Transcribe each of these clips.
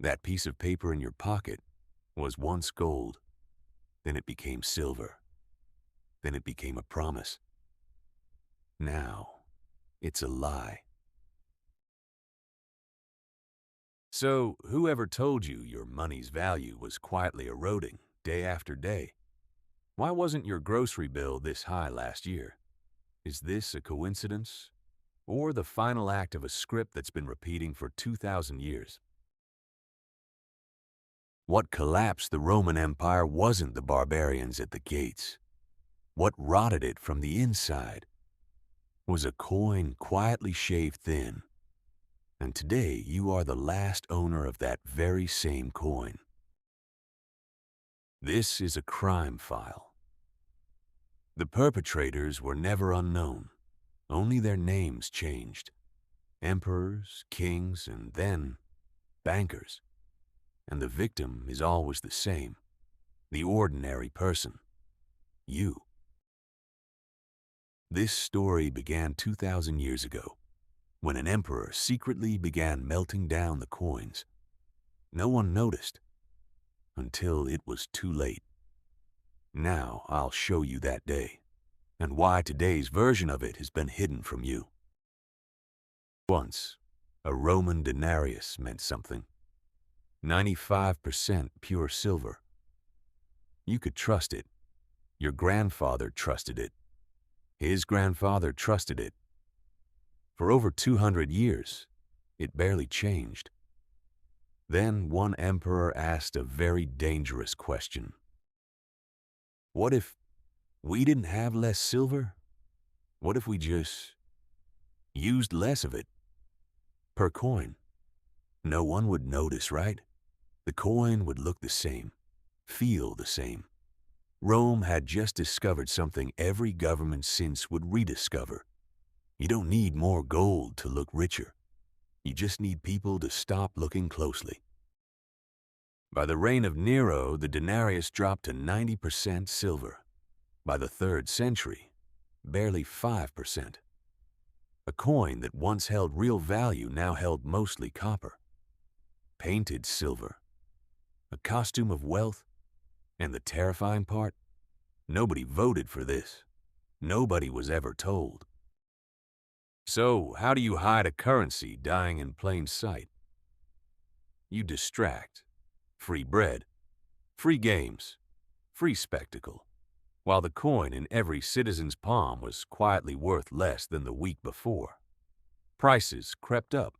That piece of paper in your pocket was once gold, then it became silver, then it became a promise. Now, it's a lie. So, whoever told you your money's value was quietly eroding day after day? Why wasn't your grocery bill this high last year? Is this a coincidence? Or the final act of a script that's been repeating for 2,000 years? What collapsed the Roman Empire wasn't the barbarians at the gates. What rotted it from the inside was a coin quietly shaved thin. And today you are the last owner of that very same coin. This is a crime file. The perpetrators were never unknown. Only their names changed. Emperors, kings, and then bankers. And the victim is always the same. The ordinary person. You. This story began 2,000 years ago, when an emperor secretly began melting down the coins. No one noticed, until it was too late. Now I'll show you that day, and why today's version of it has been hidden from you. Once, a Roman denarius meant something. 95% pure silver. You could trust it. Your grandfather trusted it. His grandfather trusted it. For over 200 years, it barely changed. Then one emperor asked a very dangerous question. What if we didn't have less silver? What if we just used less of it per coin? No one would notice, right? The coin would look the same, feel the same. Rome had just discovered something every government since would rediscover. You don't need more gold to look richer. You just need people to stop looking closely. By the reign of Nero, the denarius dropped to 90% silver. By the 3rd century, barely 5%. A coin that once held real value now held mostly copper. Painted silver. A costume of wealth. And the terrifying part? Nobody voted for this. Nobody was ever told. So, how do you hide a currency dying in plain sight? You distract. Free bread, free games, free spectacle, while the coin in every citizen's palm was quietly worth less than the week before. Prices crept up,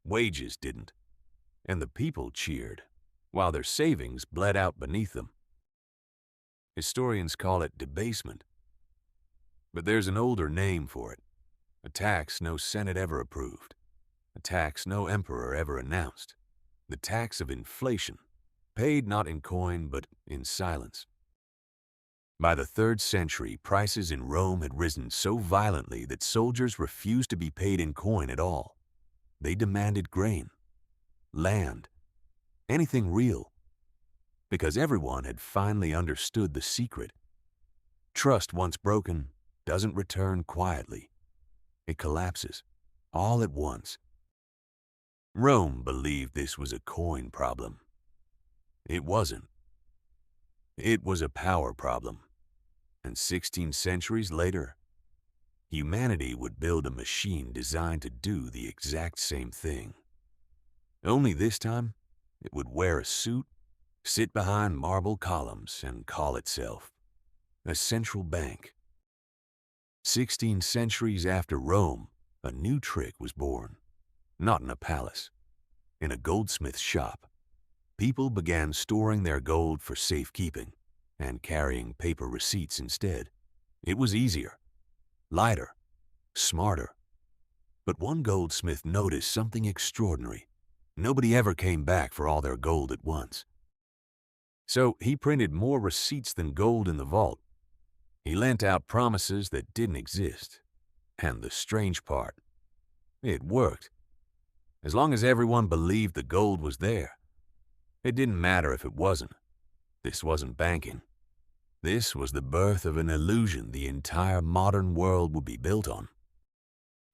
wages didn't, and the people cheered, while their savings bled out beneath them. Historians call it debasement. But there's an older name for it, a tax no Senate ever approved, a tax no emperor ever announced, the tax of inflation. Paid not in coin, but in silence. By the 3rd century, prices in Rome had risen so violently that soldiers refused to be paid in coin at all. They demanded grain, land, anything real, because everyone had finally understood the secret. Trust once broken doesn't return quietly. It collapses, all at once. Rome believed this was a coin problem. It wasn't. It was a power problem. And 16 centuries later, humanity would build a machine designed to do the exact same thing. Only this time, it would wear a suit, sit behind marble columns, and call itself a central bank. 16 centuries after Rome, a new trick was born. Not in a palace, in a goldsmith's shop. People began storing their gold for safekeeping and carrying paper receipts instead. It was easier, lighter, smarter. But one goldsmith noticed something extraordinary. Nobody ever came back for all their gold at once. So he printed more receipts than gold in the vault. He lent out promises that didn't exist. And the strange part, it worked. As long as everyone believed the gold was there. It didn't matter if it wasn't. This wasn't banking. This was the birth of an illusion the entire modern world would be built on.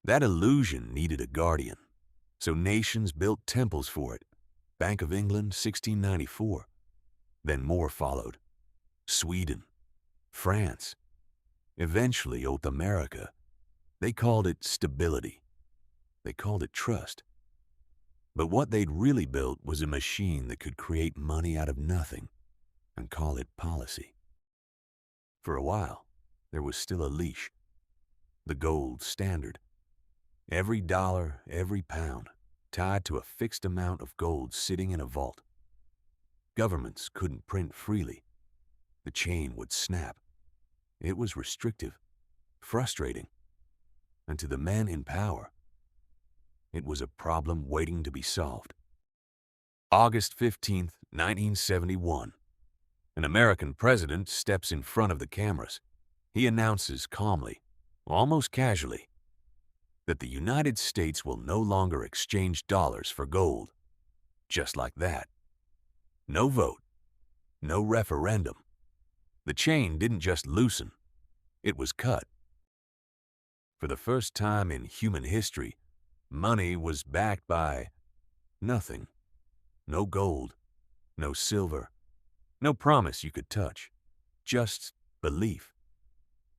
That illusion needed a guardian, so nations built temples for it, Bank of England, 1694. Then more followed. Sweden, France, eventually South America. They called it stability. They called it trust. But what they'd really built was a machine that could create money out of nothing and call it policy. For a while, there was still a leash, the gold standard. Every dollar, every pound, tied to a fixed amount of gold sitting in a vault. Governments couldn't print freely. The chain would snap. It was restrictive, frustrating, and to the men in power, it was a problem waiting to be solved. August 15th, 1971. An American president steps in front of the cameras. He announces calmly, almost casually, that the United States will no longer exchange dollars for gold. Just like that. No vote. No referendum. The chain didn't just loosen. It was cut. For the first time in human history, money was backed by nothing. No gold, no silver, no promise you could touch. Just belief.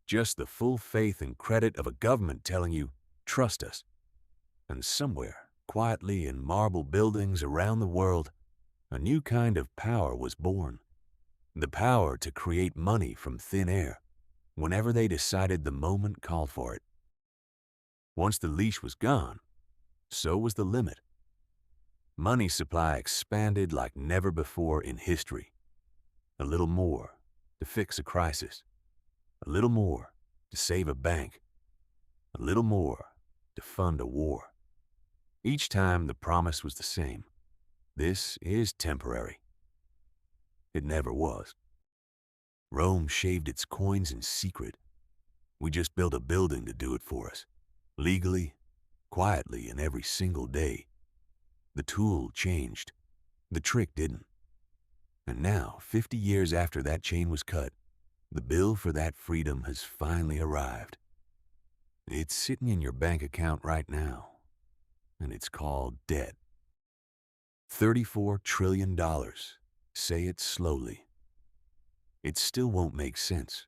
Just the full faith and credit of a government telling you, trust us. And somewhere, quietly in marble buildings around the world, a new kind of power was born. The power to create money from thin air, whenever they decided the moment called for it. Once the leash was gone, so was the limit. Money supply expanded like never before in history. A little more to fix a crisis. A little more to save a bank. A little more to fund a war. Each time the promise was the same. This is temporary. It never was. Rome shaved its coins in secret. We just built a building to do it for us. Legally, quietly, and every single day. The tool changed. The trick didn't. And now, 50 years after that chain was cut, the bill for that freedom has finally arrived. It's sitting in your bank account right now, and it's called debt. $34 trillion. Say it slowly. It still won't make sense.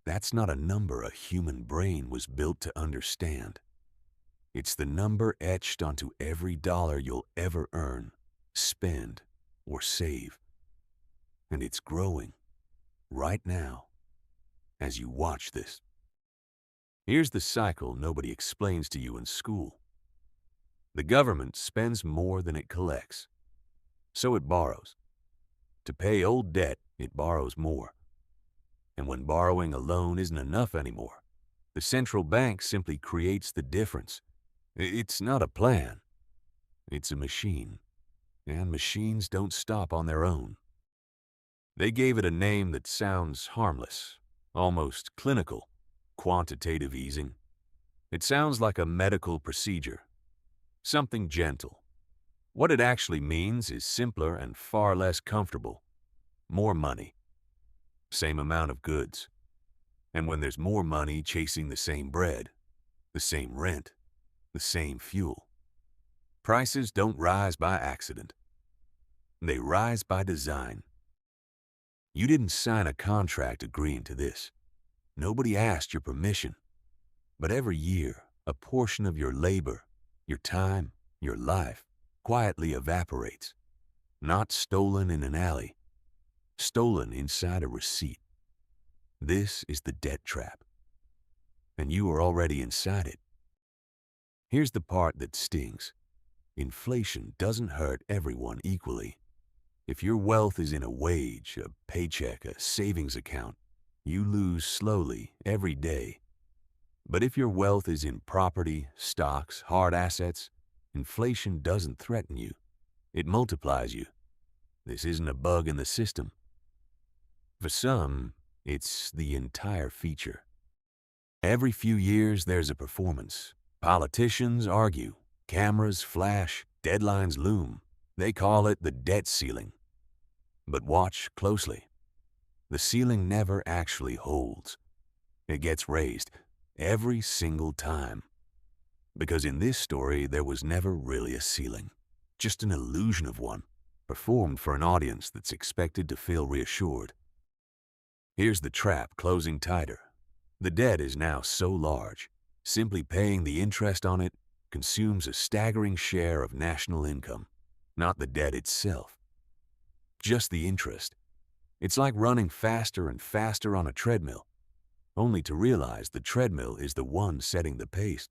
That's not a number a human brain was built to understand. It's the number etched onto every dollar you'll ever earn, spend, or save. And it's growing, right now, as you watch this. Here's the cycle nobody explains to you in school. The government spends more than it collects, so it borrows. To pay old debt, it borrows more. And when borrowing alone isn't enough anymore, the central bank simply creates the difference. It's not a plan. It's a machine. And machines don't stop on their own. They gave it a name that sounds harmless, almost clinical, quantitative easing. It sounds like a medical procedure, something gentle. What it actually means is simpler and far less comfortable. More money. Same amount of goods. And when there's more money chasing the same bread, the same rent, the same fuel, prices don't rise by accident. They rise by design. You didn't sign a contract agreeing to this. Nobody asked your permission. But every year, a portion of your labor, your time, your life, quietly evaporates. Not stolen in an alley. Stolen inside a receipt. This is the debt trap. And you are already inside it. Here's the part that stings. Inflation doesn't hurt everyone equally. If your wealth is in a wage, a paycheck, a savings account, you lose slowly every day. But if your wealth is in property, stocks, hard assets, inflation doesn't threaten you. It multiplies you. This isn't a bug in the system. For some, it's the entire feature. Every few years, there's a performance. Politicians argue, cameras flash, deadlines loom. They call it the debt ceiling. But watch closely. The ceiling never actually holds. It gets raised every single time. Because in this story, there was never really a ceiling, just an illusion of one. performed for an audience that's expected to feel reassured. Here's the trap closing tighter. The debt is now so large, simply paying the interest on it consumes a staggering share of national income, not the debt itself. Just the interest. It's like running faster and faster on a treadmill, only to realize the treadmill is the one setting the pace.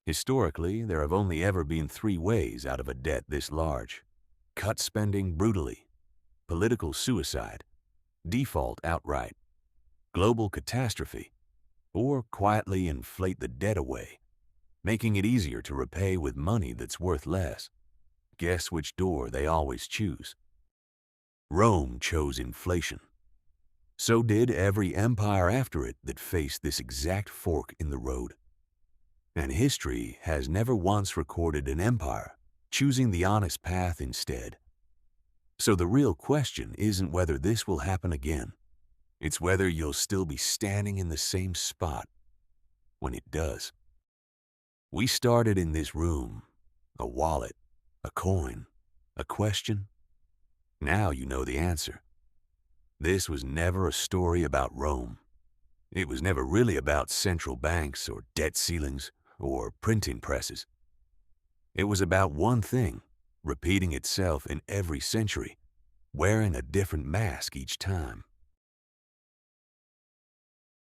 Historically, there have only ever been three ways out of a debt this large: cut spending brutally, political suicide, default outright, global catastrophe, or quietly inflate the debt away, making it easier to repay with money that's worth less. Guess which door they always choose? Rome chose inflation. So did every empire after it that faced this exact fork in the road. And history has never once recorded an empire choosing the honest path instead. So the real question isn't whether this will happen again. It's whether you'll still be standing in the same spot when it does. We started in this room, a wallet, a coin, a question. Now you know the answer. This was never a story about Rome. It was never really about central banks or debt ceilings or printing presses. It was about one thing, repeating itself in every century, wearing a different mask each time.